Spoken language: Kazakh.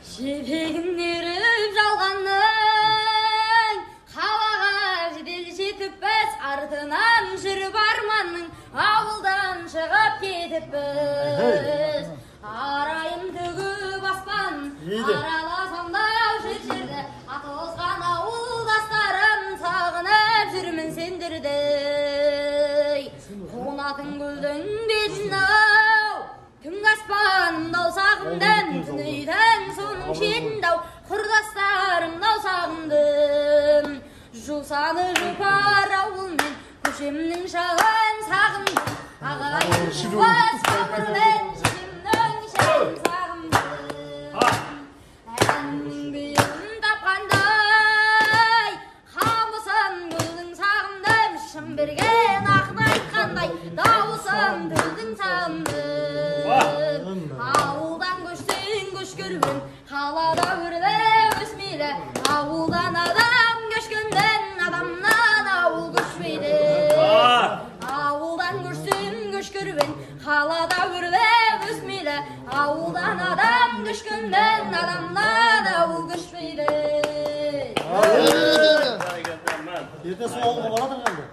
Жебегін еріп жалғанның қалаға жедел жетіп біз артынан жүріп арманның ауылдан шығып кетіп біз арайым төгіп аспан араласам да жерді атылған ауылдастарым сағынып жүрмін сендерді қонатын гүлдің бетін ау түнгі аспанымдау сағындым түнейдің соның шетіндау құрдастарымдау сағындым жусаны жұпар ауылмен көшемнің шағын сағындым ағайын жуас қабырмен жемнің шағын сағындым әннің бүйірін тапқандай қамысын гүлдің сағындым шын берген ақын айтқандай дауысым тілдің сағындым ауылдан көшсең көш керуен қалада өрле өсмейлі ауылдан адам көшкеннен адамнан ауыл көшпейді ауылдан көшсең көш керуен қалада өрле өсмейлі ауылдан адам көшкеннен адамнан ауыл көшпейді Ертесі ауылға барадың енді.